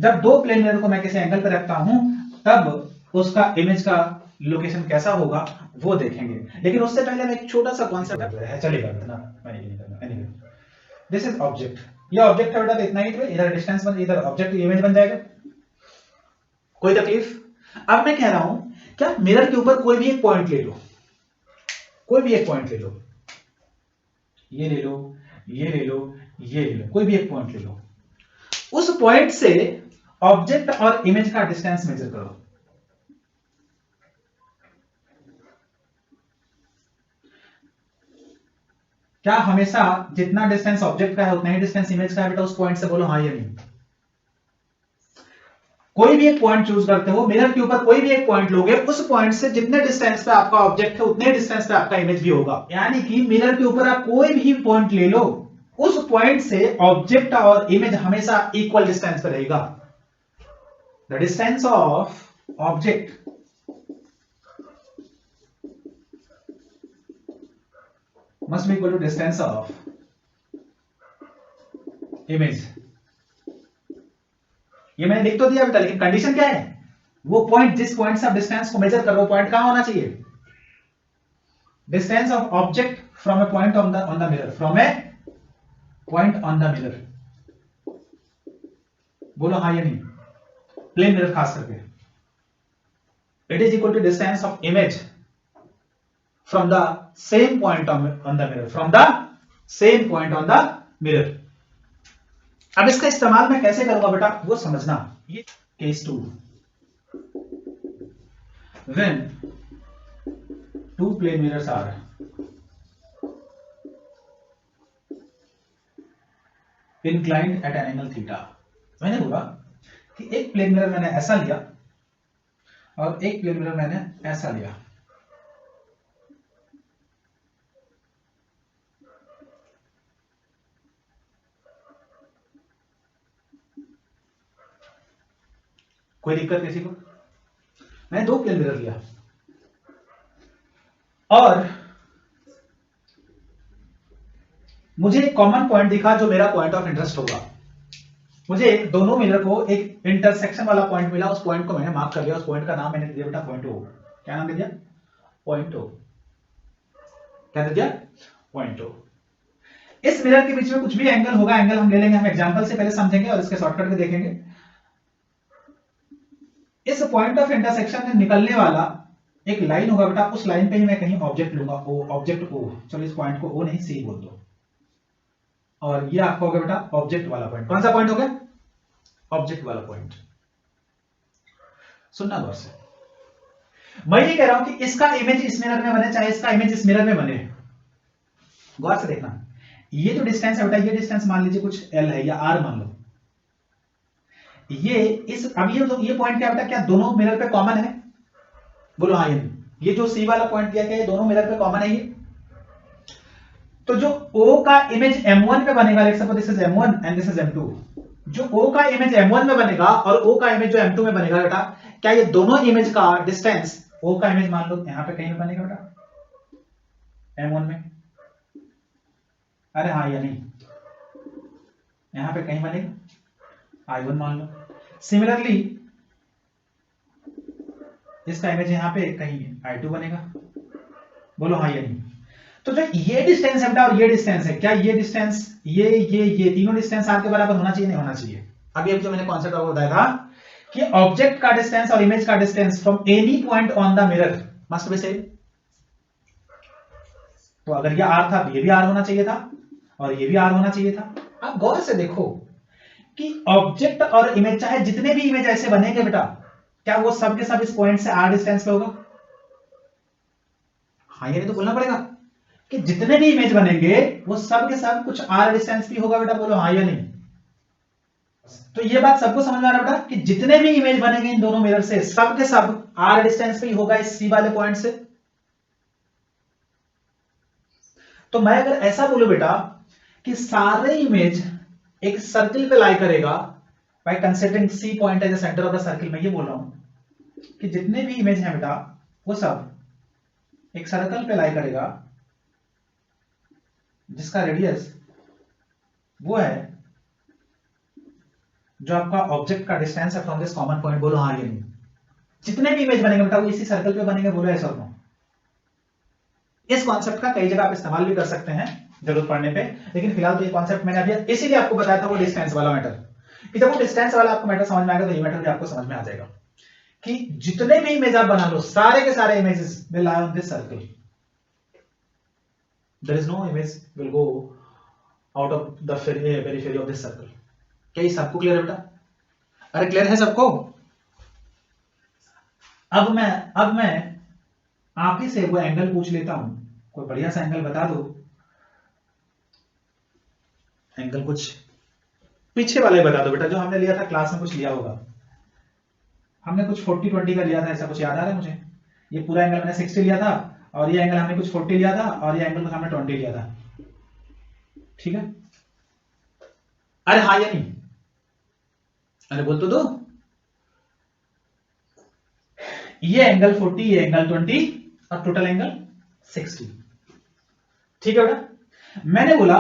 जब दो plane mirror को मैं किसी एंगल पर रखता हूं तब उसका इमेज का लोकेशन कैसा होगा वो देखेंगे। लेकिन उससे पहले मैं एक छोटा सा कॉन्सेप्ट है, चलेगा इतना मैं नहीं करना। एनीवे, दिस इज ऑब्जेक्ट, ये ऑब्जेक्ट है बेटा, तो इतना ही तो इधर डिस्टेंस बन, इधर ऑब्जेक्ट इमेज बन जाएगा। कोई तकलीफ? अब मैं कह रहा हूं क्या मिरर के ऊपर कोई भी एक पॉइंट ले लो, कोई भी एक पॉइंट ले लो, ये ले लो, ये ले लो, ये ले लो, कोई भी एक पॉइंट ले लो, उस पॉइंट से ऑब्जेक्ट और इमेज का डिस्टेंस मेजर करो। क्या हमेशा जितना डिस्टेंस ऑब्जेक्ट का है उतना ही डिस्टेंस इमेज का है बेटा? उस पॉइंट से बोलो हाँ या नहीं। कोई भी एक पॉइंट चूज करते हो, मिरर के ऊपर कोई भी एक पॉइंट लोगे, उस पॉइंट से जितने डिस्टेंस पे आपका ऑब्जेक्ट है उतने डिस्टेंस पे आपका इमेज भी होगा। यानी कि मिरर के ऊपर आप कोई भी पॉइंट ले लो, उस पॉइंट से ऑब्जेक्ट और इमेज हमेशा इक्वल डिस्टेंस पे रहेगा। The distance of object must be equal to distance of image। ये मैंने लिख तो दिया बेटा, लेकिन कंडीशन क्या है? वो पॉइंट, जिस पॉइंट से आप डिस्टेंस को मेजर कर रहे हो, पॉइंट कहां होना चाहिए? Distance of object from a point on the mirror, from a point on the mirror. बोलो हाँ या नहीं? प्लेन मिरर खास करके, it is equal to distance of image from the same point on the mirror, from the same point on the mirror। अब इसका इस्तेमाल मैं कैसे करूंगा बेटा वो समझना। ये case 2, when two plane mirrors are inclined at an angle theta। मैंने बोला कि एक प्लेन मिरर मैंने ऐसा लिया और एक प्लेन मिरर मैंने ऐसा लिया। कोई दिक्कत किसी को? मैंने दो प्लेन मिरर लिया और मुझे एक कॉमन पॉइंट दिखा जो मेरा पॉइंट ऑफ इंटरेस्ट होगा। मुझे दोनों मिरर को एक इंटरसेक्शन वाला पॉइंट मिला, उस पॉइंट को मैंने मार्क कर लिया, उस पॉइंट का नाम मैंने दिया बेटा पॉइंट ओ। क्या नाम दे दिया? Point O. क्या दे दिया? Point O. इस मिरर के बीच में कुछ भी एंगल होगा, एंगल हम ले लेंगे, हम एग्जांपल से पहले समझेंगे और इसके शॉर्टकट भी देखेंगे। इस पॉइंट ऑफ इंटरसेक्शन में निकलने वाला एक लाइन होगा बेटा, उस लाइन पे ही मैं कहीं ऑब्जेक्ट लूंगा, ओ, ऑब्जेक्ट ओ। चलो इस पॉइंट को ओ नहीं सी बोल दो, और ये आपका हो गया बेटा ऑब्जेक्ट वाला पॉइंट। कौन सा पॉइंट हो गया? ऑब्जेक्ट वाला पॉइंट। सुनना गौर से, मैं ये कह रहा हूं कि इसका इमेज इस मिरर में बने, चाहे इसका इमेज इस मिरर में बने। गौर से देखना, ये जो डिस्टेंस है बेटा, ये डिस्टेंस मान लीजिए कुछ एल है या आर मान लो। ये इस, अब ये पॉइंट क्या बेटा, क्या दोनों मिरर पे कॉमन है? बोलो हाँ या नहीं? ये जो सी वाला पॉइंट दिया गया है, दोनों मिरर पे कॉमन है ये। तो जो O का इमेज M1 पे बनेगा, let's suppose this is M1 and this is M2, जो O का इमेज M1 में बनेगा और O का इमेज जो M2 में बनेगा बेटा, क्या ये दोनों इमेज का डिस्टेंस, O का इमेज मान लो यहां पे कहीं बनेगा बेटा M1 में? अरे हाँ या नहीं? यहां पे कहीं बनेगा, I1 मान लो। सिमिलरली इसका इमेज यहां पे कहीं I2 बनेगा। बोलो हाँ या नहीं? तो जो ये डिस्टेंस है बेटा और ये डिस्टेंस है, क्या ये डिस्टेंस, ये तीनों डिस्टेंस आर के बराबर होना चाहिए, नहीं होना चाहिए? अभी जो मैंने कॉन्सेप्ट आपको बताया था कि ऑब्जेक्ट का डिस्टेंस और इमेज का distance from any point on the mirror must be same. तो अगर ये आर था तो ये भी आर होना चाहिए था और ये भी आर होना चाहिए था। अब गौर से देखो कि ऑब्जेक्ट और इमेज, चाहे जितने भी इमेज ऐसे बनेंगे बेटा, क्या वो सब के सब इस पॉइंट से आर डिस्टेंस पे होगा? हाँ, ये तो बोलना पड़ेगा कि जितने भी इमेज बनेंगे वो सब के सब कुछ आर डिस्टेंस भी होगा बेटा। बोलो हाँ या नहीं? तो ये बात सबको समझ में आ रहा है बेटा कि जितने भी इमेज बनेंगे इन दोनों मिरर से, सब के सब आर डिस्टेंस पे ही होगा इस सी वाले पॉइंट से। तो मैं अगर ऐसा बोलूं बेटा कि सारे इमेज एक सर्किल पे लाई करेगा by considering C point as the centre of the circle, मैं ये बोल रहा हूं कि जितने भी इमेज हैं बेटा वो सब एक सर्कल पे लाई करेगा जिसका रेडियस वो है जो आपका ऑब्जेक्ट का डिस्टेंस है फ्रॉम दिस कॉमन पॉइंट, बोलो हाँ या नहीं। जितने भी इमेज बनेंगे बेटा वो इसी सर्कल पे बनेंगे, बोलो ऐसा नो। इस कॉन्सेप्ट का कई जगह आप इस्तेमाल भी कर सकते हैं जरूरत पड़ने पे, लेकिन फिलहाल तो ये कॉन्सेप्ट मैंने अभी इसीलिए आपको बताया था वो डिस्टेंस वाला मैटर, कि जब वो डिस्टेंस वाला आपको मैटर समझ में आएगा तो ये मैटर भी आपको समझ में आ जाएगा कि जितने भी इमेज आप बना लो सारे के सारे images will lie on this circle, there is no image will go out of the periphery of this circle. क्या ये सबको क्लियर है बेटा? अरे क्लियर है सबको? अब मैं आप ही से वो एंगल पूछ लेता हूं, कोई बढ़िया सा एंगल बता दो। एंगल कुछ पीछे वाला ही बता दो बेटा, जो हमने लिया था क्लास में, कुछ लिया होगा हमने, कुछ 40-20 का लिया था, ऐसा कुछ याद आ रहा है मुझे। ये पूरा एंगल मैंने 60 लिया था और ये एंगल हमने कुछ 40 लिया था और ये एंगल हमने 20 लिया था, ठीक है? अरे हाँ या नहीं? अरे बोल तो दो। ये एंगल 40, ये एंगल 20 और टोटल एंगल 60, ठीक है बेटा? मैंने बोला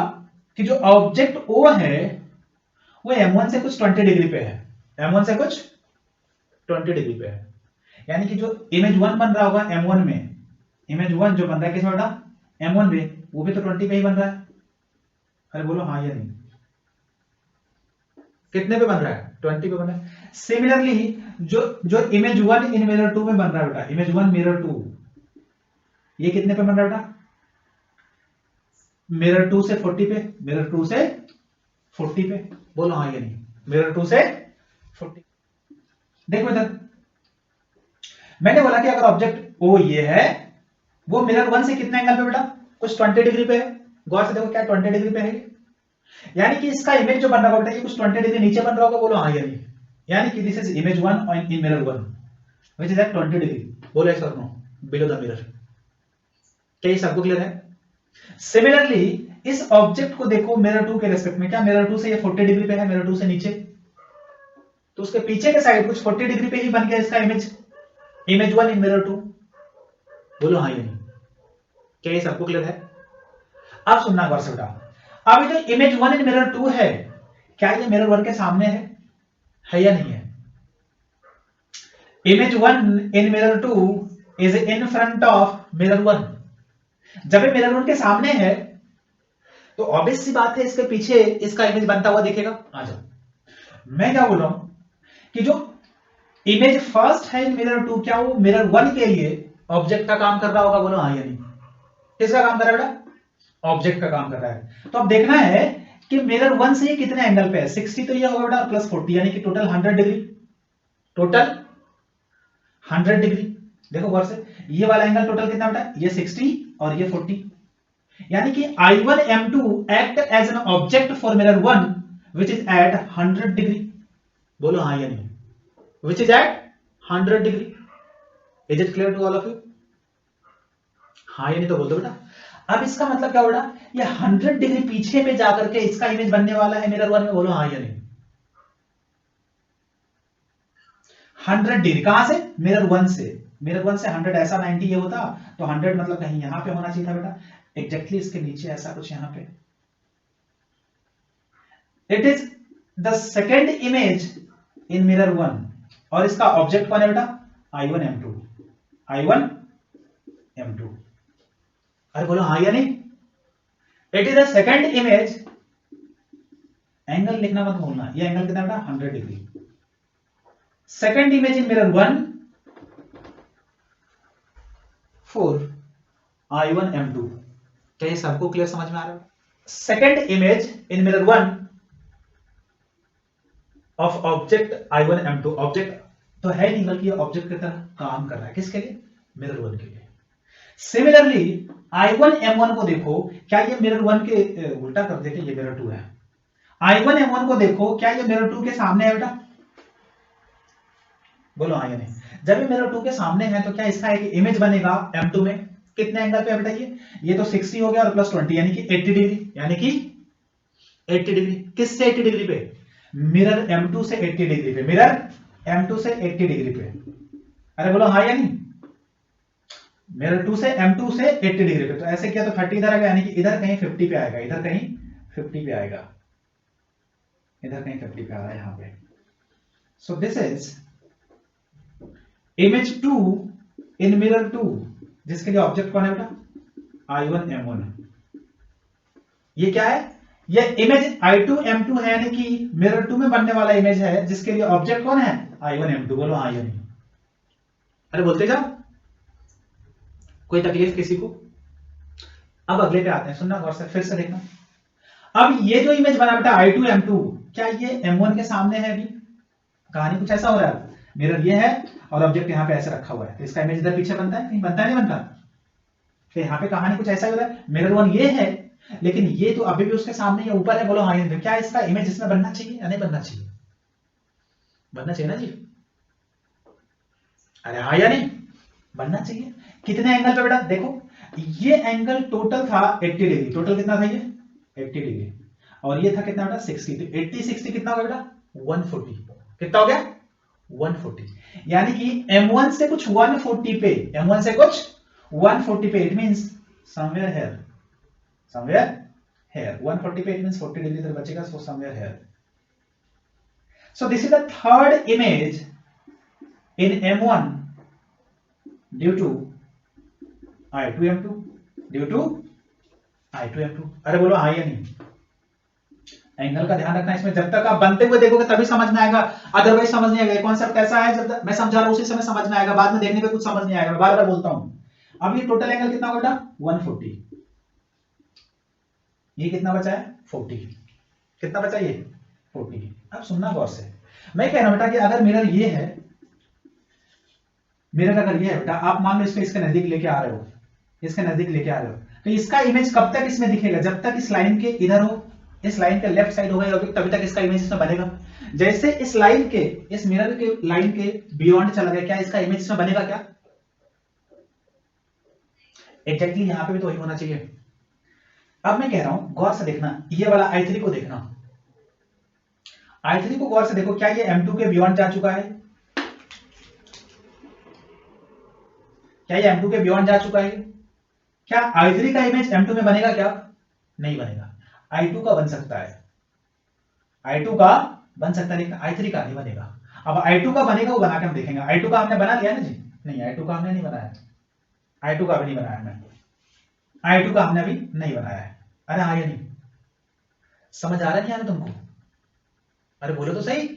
कि जो ऑब्जेक्ट O है वो M1 से कुछ 20 डिग्री पे है, M1 से कुछ 20 डिग्री पे है, यानी कि जो इमेज 1 बन रहा होगा M1 में, इमेज 1 जो बन रहा है किसमें बेटा? M1 में, वो भी तो 20 पे ही बन रहा है। अरे बोलो हाँ या नहीं? कितने पे बन रहा है? 20 पे बन रहा है। सिमिलरली जो इमेज 1 इन मिरर 2 में बन रहा है बेटा, इमेज 1 मिरर 2, ये कितने पे बन रहा है बेटा? मिरर 2 से 40 पे, मिरर 2 से 40 पे, बोलो हाँ या नहीं? मिरर 2 से 40। देखो इधर मैंने बोला कि अगर ऑब्जेक्ट O ये है, वो मिरर 1 से कितने एंगल पे बेटा? कुछ 20 डिग्री पे है। गौर से देखो क्या 20 डिग्री पे है, यानी कि इसका इमेज जो बन रहा होगा ये कुछ 20 डिग्री नीचे बन रहा होगा, बोलो हाँ या नहीं? यानी कि this is image 1 in mirror 1 which is at 20 degree, बोलो यस और नो, बिलो द मिरर। क्या ये सबको क्लियर है? सिमिलरली इस ऑब्जेक्ट को देखो मिरर 2 के रेस्पेक्ट में, क्या मिरर 2 से ये 40 डिग्री पे है, मिरर 2 से नीचे, तो उसके पीछे के साइड कुछ 40 डिग्री पे ही बन गया इसका इमेज, इमेज 1 इन मिरर 2, बोलो हाँ या नहीं? क्या ये सबको क्लियर है? अब सुनना गौर से बेटा, अब जो इमेज 1 इन मिरर 2 है, क्या ये मिरर 1 के सामने है या नहीं है? Image 1 in mirror 2 is in front of mirror 1। जब ये मिरर 1 के सामने है तो ऑब्वियस सी बात है इसके पीछे इसका इमेज बनता हुआ दिखेगा। आ जाओ, मैं क्या बोल रहा हूं कि जो इमेज फर्स्ट है इन मिरर 2, क्या वो मिरर 1 के लिए ऑब्जेक्ट का काम कर रहा होगा, बोलो हाँ या नहीं? किसका काम कर रहा है बेटा? ऑब्जेक्ट का काम कर रहा है। तो अब देखना है कि मिरर 1 से ये कितने एंगल पे है, 60 तो ये होगा बेटा प्लस 40, यानी कि टोटल 100 डिग्री, टोटल 100 डिग्री। देखो गौर से, ये वाला एंगल टोटल कितना बेटा? ये 60 और ये 40, यानी कि I1 M2 act as an object for mirror 1 which is at 100 degree, बोलो हाँ या नहीं? Which is at 100 degree. Is it clear to all of you? हाँ या नहीं तो बोल दो बेटा। अब इसका मतलब क्या बेटा? ये 100 डिग्री पीछे पे जाकर के इसका इमेज बनने वाला है मिरर 1 में, बोलो हाँ या नहीं? 100 डिग्री कहां से? मिरर 1 से। मिरर 1 से 100 ऐसा 90 ये होता तो 100 मतलब कहीं यहां पे होना चाहिए था बेटा, एग्जैक्टली इसके नीचे ऐसा कुछ यहां पे। It is the second image in mirror 1 और इसका ऑब्जेक्ट कौन है बेटा? I1 M2, I1 M2। अरे बोलो हाँ या नहीं? It is the second image, angle लिखना मत भूलना, ये एंगल कितना बेटा? 100 degree. Second image in mirror 1 for I1 M2। क्या ये सबको क्लियर समझ में आ रहा है? Second image in mirror 1 of object I1 M2, object तो है नहीं बल्कि ये ऑब्जेक्ट की तरह काम कर रहा है, किसके लिए? मिरर 1 के लिए। सिमिलरली I1 M1 को देखो, क्या ये मिरर 1 के उल्टा कर देते, ये मिरर 2 है। I1 M1 को देखो, क्या ये मिरर 2 के सामने है बेटा? बोलो हाँ या नहीं? जब ये मिरर 2 के सामने है तो क्या इसका एक इमेज बनेगा M2 में, कितने एंगल पे बेटा? ये तो 60 हो गया और प्लस 20 यानी कि 80 डिग्री, यानी कि 80 डिग्री। किससे 80 डिग्री पे? मिरर M2 से 80 डिग्री पे, मिरर M2 से 80 डिग्री पे। अरे बोलो हाँ या नहीं? मिरर 2 से M2 से 80 डिग्री पे, तो ऐसे किया तो 30 इधर आ गया, यानी कि इधर कहीं 50 पे आएगा, इधर कहीं 50 पे आएगा, इधर कहीं 50 पे आ रहा है यहां पे। So this is image 2 in mirror 2, जिसके लिए ऑब्जेक्ट कौन है बेटा? I1 M1। ये क्या है? ये इमेज I2 M2 है, यानी कि मिरर 2 में बनने वाला इमेज है, जिसके लिए ऑब्जेक्ट कौन है? I1 M2। बोलो हाँ या नहीं? अरे बोलते जाओ, कोई तकलीफ किसी को? अब अगले पे आते हैं, सुनना गौर से, फिर से देखना। अब ये जो इमेज बना बेटा I2 M2, क्या ये M1 के सामने है? अभी कहानी कुछ ऐसा हो रहा है, मिरर ये है और ऑब्जेक्ट यहाँ पे ऐसे रखा हुआ है, तो इसका इमेज इधर पीछे बनता है, नहीं बनता? नहीं बनता? तो यहाँ पे कहानी कुछ ऐसा हो रहा है, मिरर 1 ये है, लेकिन ये तो अभी भी उसके सामने या ऊपर है। बोलो हाँ या नहीं? क्या इसका इमेज इसमें बनना चाहिए या नहीं बनना चाहिए? बनना चाहिए ना जी? अरे हाँ या नहीं? बनना चाहिए। कितने एंगल पे बेटा? देखो, ये एंगल टोटल था 80 डिग्री। टोटल कितना था ये? 80 डिग्री। और ये था कितना बेटा? 60। तो 80 60 कितना होगा बेटा? 140। कितना हो गया? 140। यानी कि M1 से कुछ 140 पे, M1 से कुछ 140 पे, it means somewhere here, somewhere here 140 पे, इट मींस 40 डिग्री इधर बचेगा, so somewhere here. So this is the third image in M1 due to I2 M2, due to I2 M2। अरे बोलो हाँ या नहीं? एंगल का ध्यान रखना इसमें, जब तक आप बनते हुए देखोगे तभी समझ में आएगा, अदरवाइज समझ नहीं आएगा। कॉन्सेप्ट ऐसा है, जब मैं समझा रहा हूं उसी समय समझ में आएगा, बाद में देखने पे कुछ समझ नहीं आएगा। मैं बार बार बोलता हूं। अब ये टोटल एंगल कितना होगा? 140। ये कितना बचा है? 40। कितना बचा ये? 40। अब सुनना गौर से, मैं कह रहा हूं बेटा कि अगर मिरर ये है, मिरर अगर ये है बेटा, आप मान लो इसको इसके नजदीक लेके आ रहे हो, इसके नजदीक लेके आ रहे हो, तो इसका इमेज कब तक इसमें दिखेगा? जब तक इस लाइन के इधर हो, इस लाइन के लेफ्ट साइड होगा तभी तक इसका इमेज इसमें बनेगा। जैसे इस लाइन के, इस मिरर के लाइन के बियॉन्ड चला गया, क्या इसका इमेज इसमें बनेगा क्या? एग्जैक्टली यहां पे भी तो वही होना चाहिए। अब मैं कह रहा हूं गौर से देखना, ये वाला I3 को देखना, I3 को गौर से देखो, क्या ये M2 के बियॉन्ड जा चुका है? क्या ये M2 के बियॉन्ड जा चुका है? क्या I3 का इमेज M2 में बनेगा क्या? नहीं बनेगा। I2 का बन सकता है, I2 का बन सकता है, लेकिन I3 का नहीं बनेगा। अब I2 का बनेगा, वो बना के हम देखेंगे। I2 का हमने बना लिया ना जी? नहीं, I2 का हमने नहीं बनाया, I2 का भी नहीं बनाया हमने, I2 का हमने अभी नहीं बनाया है। अरे हाँ या नहीं? समझ आ रहा है नहीं आ रहा तुमको? अरे बोलो तो सही,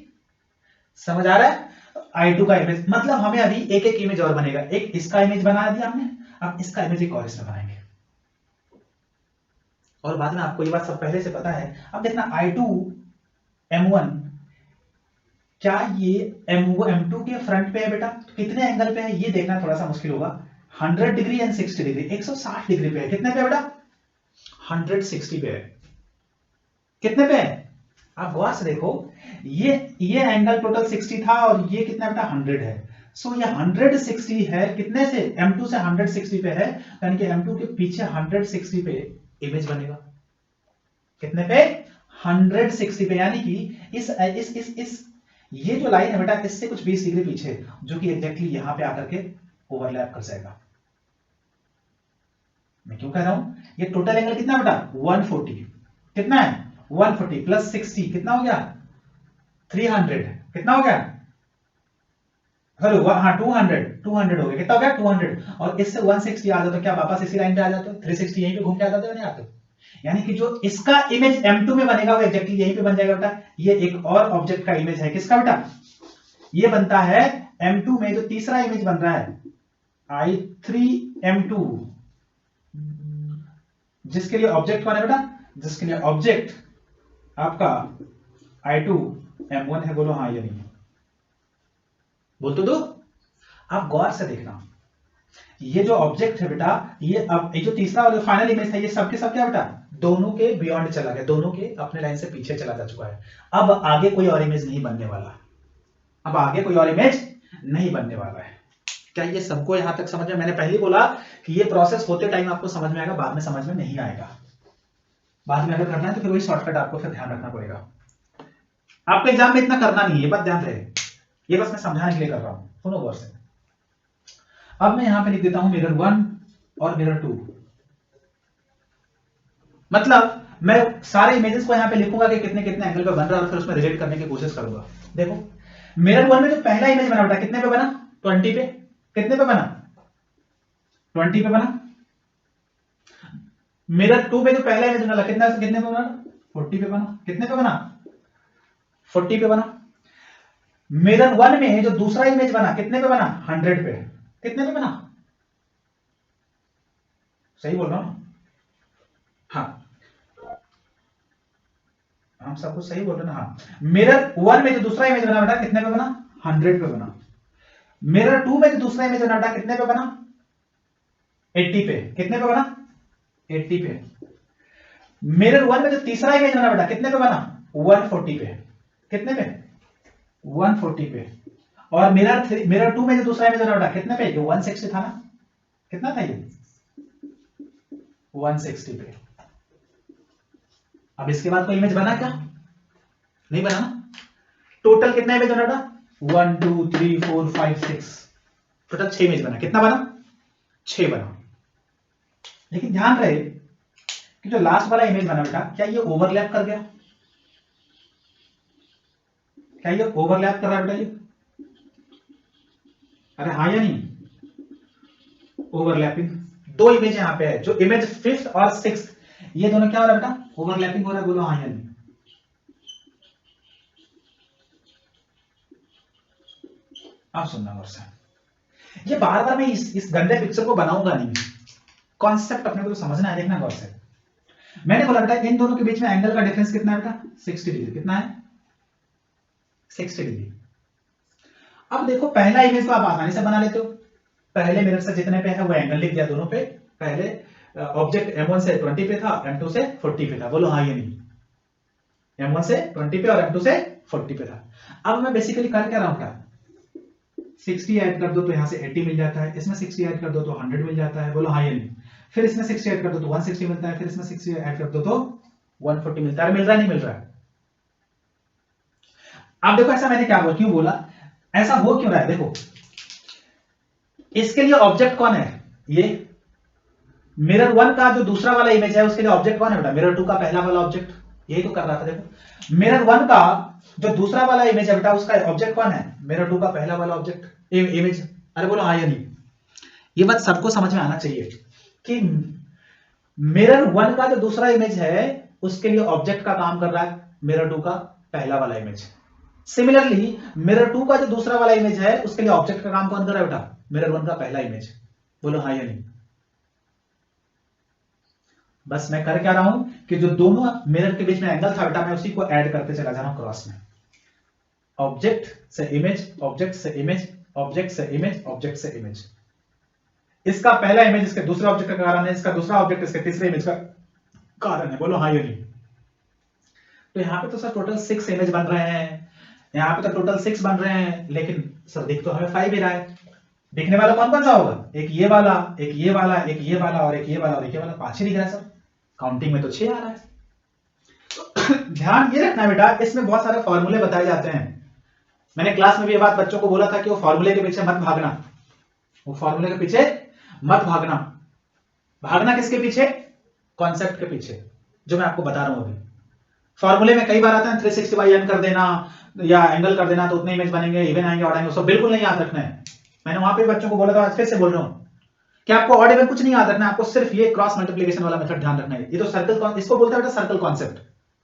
समझ आ रहा है? I2 का इमेज मतलब हमें अभी एक एक इमेज और बनेगा। एक इसका इमेज बना दिया हमने, अब इसका इमेज एक और इसमें बनाएंगे, और बाद में आपको ये बात सब पहले से पता है। अब देखना I2 M1, क्या ये M2 के फ्रंट पे है बेटा? तो कितने एंगल पे है ये देखना थोड़ा सा मुश्किल होगा। 100 डिग्री एंड 60 डिग्री, 160 डिग्री पे है। कितने पे है बेटा? 160 पे है। कितने पे है? आप गौर से देखो, ये एंगल टोटल 60 था और ये कितना बेटा? 100 है। सो ये 160 है, कितने से? M2 से 160 पे है, यानी कि M2 के पीछे 160 पे इमेज बनेगा। कितने पे? 160 पे, यानी कि इस ये जो लाइन है बेटा, इससे कुछ 20 डिग्री पीछे, जो कि एग्जैक्टली यहां पे आकर के ओवरलैप कर जाएगा। मैं क्यों कह रहा हूं? ये टोटल एंगल कितना बेटा? 140। कितना है? 140 प्लस 60 कितना हो गया? 300। कितना हो गया? हेलो हाँ 200 हो गया। कितना हो गया? 200। और इससे 160 आ जाता, क्या वापस इसी लाइन पे आ जाते हो? 360 यहीं पे घूम के आ जाते हो, नहीं आते? यानी कि जो इसका इमेज M2 में बनेगा वो एग्जैक्टली यहीं पे बन जाएगा बेटा। ये एक और ऑब्जेक्ट का इमेज है, किसका बेटा? ये बनता है M2 में, जो तीसरा इमेज बन रहा है I3 M2, जिसके लिए ऑब्जेक्ट कौन है बेटा? जिसके लिए ऑब्जेक्ट आपका I2 M1 है। बोलो हाँ या नहीं? बोल तो दो। आप गौर से देखना, ये जो ऑब्जेक्ट है बेटा, ये अब ये जो तीसरा वाला फाइनल इमेज था, ये सबके सब क्या बेटा? दोनों के बियॉन्ड चला गया, दोनों के अपने लाइन से पीछे चला जा चुका है। अब आगे कोई और इमेज नहीं बनने वाला, अब आगे कोई और इमेज नहीं बनने वाला है। क्या ये सबको यहां तक समझ में? मैंने पहले बोला कि ये प्रोसेस होते टाइम आपको समझ में आएगा, बाद में समझ में नहीं आएगा। बाद में अगर करना है तो फिर वही शॉर्टकट आपको फिर ध्यान रखना पड़ेगा। आपको एग्जाम में इतना करना नहीं है, ये बात ध्यान रहे, ये बस मैं समझाने के लिए कर रहा हूं। सुनो गौर से। अब मैं यहां पे लिख देता हूं मिरर 1 और मिरर 2। मतलब मैं सारे इमेजेस को यहां पे लिखूंगा कि कितने कितने एंगल पे बन रहा है, और फिर उसमें रिलेट करने की कोशिश करूंगा। देखो मिरर 1 में जो पहला इमेज बना बेटा कितने पे बना? 20 पे। कितने पे बना? 20 पे बना। मिरर 2 में जो पहला इमेज बना कितना से कितने पे बना? 40 पे बना। कितने पे बना? 40 पे बना। मिरर 1 में जो दूसरा इमेज बना कितने पे बना? 100 पे। कितने पे बना? सही बोल रहा हूं? हाँ, हम सब कुछ सही बोल रहे हैं ना? हाँ, मिरर 1 में जो दूसरा इमेज बना बेटा कितने पे बना? 100 पे बना। मिरर 2 में जो दूसरा इमेज बना बेटा कितने पे बना? 80 पे। कितने पे बना? 80 पे। मिरर 1 में जो तीसरा इमेज बना बेटा कितने पे बना? 140 पे। कितने पे? 140 पे। और मिरर 2 में जो दूसरा इमेज बना बेटा कितने पे? 160 था ना? कितना था ये? 160 पे। अब इसके बाद कोई इमेज बना क्या? नहीं बना ना? टोटल कितना इमेज बना बेटा? 1 2 3 4 5 6, टोटल 6 इमेज बना। कितना बना? 6 बना। लेकिन ध्यान रहे कि जो लास्ट वाला इमेज बना बेटा क्या ये ओवरलैप कर गया? क्या ये ओवरलैप कर रहा है बेटा ये? अरे हाँ या नहीं? ओवरलैपिंग। दो इमेज यहां पे है, जो इमेज 5th और 6th, ये दोनों क्या हो रहा है बेटा? ओवरलैपिंग हो रहा है। बोलो हाँ या नहीं? आप सुनना गौर से। ये बार बार मैं इस गंदे पिक्चर को बनाऊंगा नहीं, कॉन्सेप्ट अपने को तो समझना है। देखना गौर से, मैंने बोला बेटा इन दोनों के बीच में एंगल का डिफरेंस कितना है बेटा? 60 डिग्री। कितना है? 60 डिग्री। अब देखो पहला इमेज को आप आसानी से बना लेते हो। पहले मिरर से जितने पे है वो एंगल लिख दिया दोनों पे। पहले ऑब्जेक्ट M1 से 20 पे था, M2 से 40 पे था। बोलो हाँ या नहीं? M1 से 20 पे और M2 से 40 पे था। अब मैं बेसिकली कर क्या रहा हूं? क्या 60 ऐड कर दो तो यहां से 80 मिल जाता है, इसमें 60 ऐड कर दो तो 100 मिल जाता है। बोलो हाँ या नहीं? फिर इसमें 60 ऐड कर दो तो 160 मिलता है, फिर इसमें 60 ऐड कर दो तो 140 मिलता है। मिल रहा है नहीं मिल रहा है? अब देखो ऐसा मैंने क्या बोला, क्यों बोला, ऐसा हो क्यों रहा है? देखो इसके लिए ऑब्जेक्ट कौन है? ये मिरर 1 का जो दूसरा वाला इमेज है उसके लिए ऑब्जेक्ट कौन है बेटा? मिरर 2 का पहला वाला ऑब्जेक्ट। यही तो कर रहा था। देखो मिरर 1 का जो दूसरा वाला इमेज है बेटा उसका ऑब्जेक्ट कौन है? मिरर 2 का पहला वाला ऑब्जेक्ट इमेज। अरे बोलो हाँ या नहीं? ये बात सबको समझ में आना चाहिए कि मिरर 1 का जो दूसरा इमेज है उसके लिए ऑब्जेक्ट का काम कर रहा है मिरर 2 का पहला वाला इमेज। सिमिलरली मिरर 2 का जो दूसरा वाला इमेज है उसके लिए ऑब्जेक्ट का काम कौन कर रहा है बेटा? मिरर 1 का पहला इमेज। बोलो हाँ या नहीं? बस मैं कर क्या रहा हूं कि जो दोनों मिरर के बीच में एंगल था बेटा मैं उसी को ऐड करते चला जा रहा हूं क्रॉस में। ऑब्जेक्ट से इमेज, ऑब्जेक्ट से इमेज, ऑब्जेक्ट से इमेज, ऑब्जेक्ट से इमेज। इसका पहला इमेज इसके दूसरे ऑब्जेक्ट का कारण है, इसका दूसरा ऑब्जेक्ट इसके तीसरे इमेज का कारण है। बोलो हाँ या नहीं? तो यहां पे तो सर टोटल 6 इमेज बन रहे हैं, यहां पे तो टोटल 6 बन रहे हैं, लेकिन सर दिख तो हमें 5 ही रहा है। दिखने वाला कौन कौन सा होगा? एक ये वाला, एक ये वाला, एक ये वाला और एक ये वाला और एक ये वाला। 5 ही दिख रहा है सर, काउंटिंग में तो 6 आ रहा है। तो ध्यान ये रखना बेटा, इसमें बहुत सारे फॉर्मूले बताए जाते हैं। मैंने क्लास में भी ये बात बच्चों को बोला था कि वो फॉर्मूले के पीछे मत भागना, वो फॉर्मूले के पीछे मत भागना। भागना किसके पीछे? कॉन्सेप्ट के पीछे, जो मैं आपको बता रहा हूं अभी। फॉर्मूले में कई बार आता है 360 बाई n कर देना या एंगल कर देना तो उतने इमेज बनेंगे, इवन आएंगे ऑड आएंगे, सब बिल्कुल नहीं याद रखना है। मैंने वहां पे बच्चों को बोला था, आज फिर से बोल रहा हूं कि आपको ऑड इवन कुछ नहीं याद रखना है, आपको सिर्फ ये क्रॉस मल्टीप्लिकेशन वाला मेथड ध्यान रखना है। ये तो सर्कल, इसको बोलते हैं बेटा सर्कल कॉन्सेप्ट।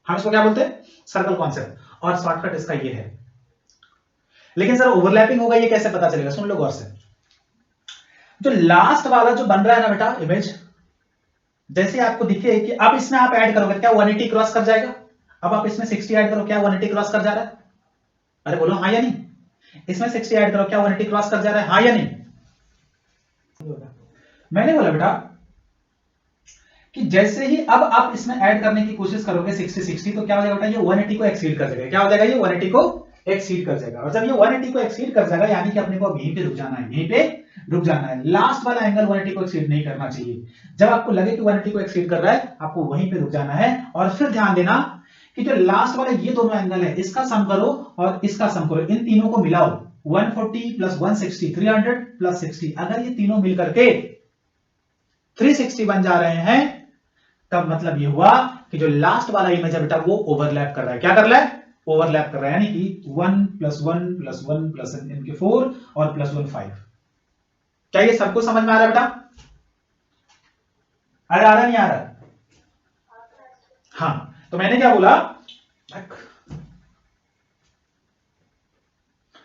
हम इसको क्या बोलते हैं? Circle concept. और शॉर्टकट इसका ये है। लेकिन सर ओवरलैपिंग होगा ये कैसे पता चलेगा? सुन लो गौर से। जो लास्ट वाला जो बन रहा है ना बेटा इमेज, जैसे आपको दिखे कि अब इसमें आप ऐड करोगे क्या 180 क्रॉस कर जाएगा? अब आप इसमें 60 ऐड करो, क्या 180 क्रॉस कर जा रहा है? अरे बोलो हाँ या नहीं? इसमें 60 ऐड करो, क्या 180 क्रॉस कर जा रहा है? हाँ या नहीं? मैंने बोला बेटा कि जैसे ही अब आप इसमें ऐड करने की कोशिश करोगे 60 60 तो क्या हो जाएगा बेटा? ये 180 को एक्सीड कर जाएगा। क्या हो जाएगा? ये 180 को एक्सीड कर जाएगा। और जब ये 180 को एक्सीड कर जाएगा यानी कि अपने को यहीं पे रुक जाना है, यहीं पे रुक जाना है। लास्ट वाला एंगल 180 को एक्सीड नहीं करना चाहिए। जब आपको लगे कि 180 को एक्सीड कर रहा है आपको वहीं पे रुक जाना है। और फिर ध्यान देना कि जो लास्ट वाले ये दोनों एंगल है इसका सम करो और इसका सम करो, इन तीनों को मिलाओ। 140 प्लस 160 300 प्लस 60, अगर ये तीनों मिलकर के 360 बन जा रहे हैं तब मतलब ये हुआ कि जो लास्ट वाला इमेज है बेटा वो ओवरलैप कर रहा है। क्या कर रहा है? ओवरलैप कर रहा है। यानी कि प्लस 1 प्लस 1 प्लस इनके 4 और प्लस 1 5। क्या ये सबको समझ में आ रहा है बेटा? अरे आ रहा नहीं आ रहा? हाँ, तो मैंने क्या बोला,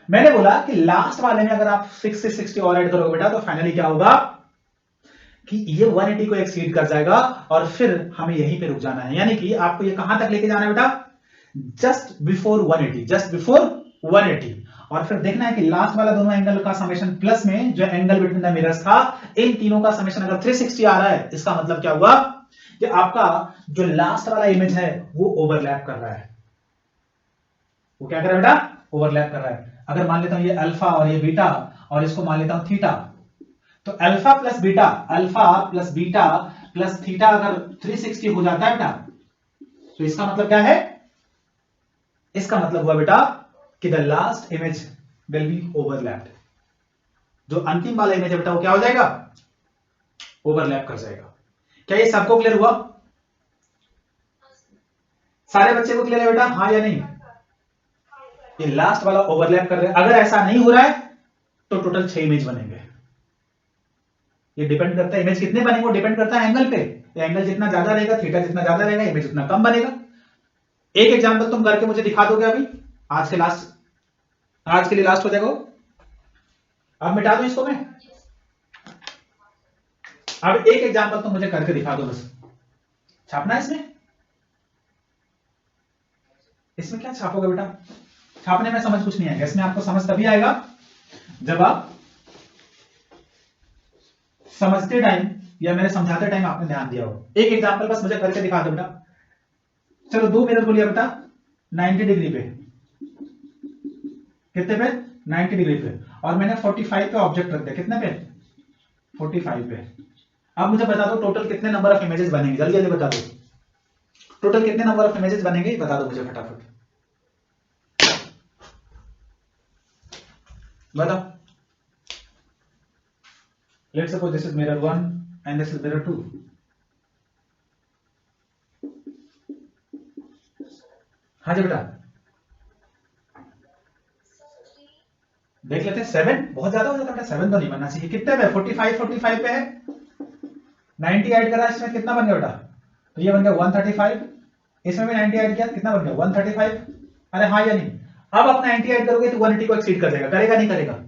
मैंने बोला कि लास्ट वाले में अगर आप 6 से 60 और ऐड करोगे बेटा तो फाइनली क्या होगा कि ये 180 को एक्सीड कर जाएगा और फिर हमें यहीं पे रुक जाना है। यानी कि आपको ये कहां तक लेके जाना है बेटा? Just before 180, just before 180। और फिर देखना है कि लास्ट वाला दोनों एंगल का समेशन प्लस में जो एंगल बिटवीन द मिरर्स था, इन तीनों का समेशन अगर 360 आ रहा है, इसका मतलब क्या हुआ कि आपका जो लास्ट वाला इमेज है वो ओवरलैप कर रहा है। वो क्या कर रहा है बेटा? ओवरलैप कर रहा है। अगर मान लेता हूं ये अल्फा और ये बीटा और इसको मान लेता हूं थीटा, तो alpha plus beta plus theta अगर 360 हो जाता है बेटा, तो इसका मतलब क्या है? इसका मतलब हुआ बेटा कि the last image will be overlapped. जो अंतिम वाला इमेज है बेटा वो क्या हो जाएगा? ओवरलैप कर जाएगा। क्या ये सबको क्लियर हुआ? सारे बच्चे को क्लियर है बेटा, हाँ या नहीं? ये लास्ट वाला ओवरलैप कर रहे हैं। अगर ऐसा नहीं हो रहा है तो टोटल 6 इमेज बनेंगे। ये डिपेंड करता है इमेज कितने बनेंगे, वो डिपेंड करता है एंगल पे। एंगल जितना ज्यादा रहेगा, थीटा जितना ज्यादा रहेगा, इमेज उतना कम बनेगा। एक एग्जांपल तुम करके मुझे दिखा दोगे अभी? आज के लिए लास्ट हो जाएगा। अब मिटा दो इसको मैं। अब एक एग्जांपल तुम मुझे करके दिखा दो बस। छापना है इसमें क्या छापोगे बेटा? छापने में समझ कुछ नहीं आएगा। इसमें आपको समझ तभी आएगा जब आप समझते टाइम या मैंने समझाते टाइम आपने ध्यान दिया हो। एक एग्जांपल बस मुझे करके दिखा दो बेटा। चलो 2 मिनट को लिया बेटा 90 डिग्री पे। कितने पे? 90 डिग्री पे। और मैंने 45 पे ऑब्जेक्ट रख दिया। कितने पे? 45 पे। अब मुझे बता दो टोटल कितने नंबर ऑफ इमेजेस बनेंगे? जल्दी जल्दी बता दो। टोटल कितने नंबर ऑफ इमेजेस बनेंगे बता दो मुझे फटाफट। बताओ। Let's suppose this is mirror 1 and this is mirror 2. हाँ जी बेटा, देख लेते हैं। 7 बहुत ज्यादा हो जाता है, 7 तो नहीं बनना चाहिए। कितने पे? 45 पे है। 90 ऐड करा, इसमें कितना बन गया बेटा? तो ये बन गया 135। इसमें भी 90 ऐड किया, कितना बन गया? 135। अरे हाँ या नहीं? अब आप 90 ऐड करोगे तो 180 को एक्सीड कर देगा। करेगा नहीं करेगा?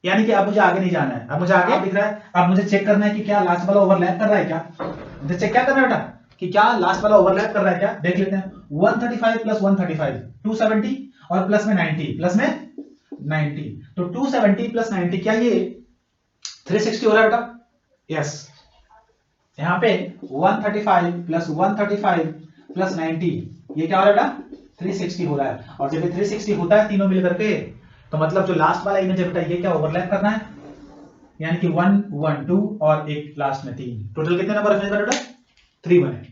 यानी कि अब मुझे आगे नहीं जाना है। अब मुझे आगे दिख रहा है। अब मुझे चेक करना है कि क्या लास्ट वाला ओवरलैप कर रहा है क्या। मुझे चेक क्या करना है बेटा कि क्या लास्ट वाला ओवरलैप कर रहा है क्या। देख लेते हैं। 135 प्लस 135 270 और प्लस में 90 तो 270 प्लस 90 क्या ये 360 हो रहा है बेटा? यस। यहां पे 135 प्लस 135 प्लस 90 ये क्या हो रहा है बेटा? 360 हो रहा है। और जब ये 360 होता है तीनों मिलकर के, तो मतलब जो लास्ट वाला इमेज है बेटा ये क्या ओवरलैप करना है। यानी कि 1 1 2 और एक लास्ट में 3। टोटल कितने नंबर ऑफ इमेज बने बेटा? 3 बने।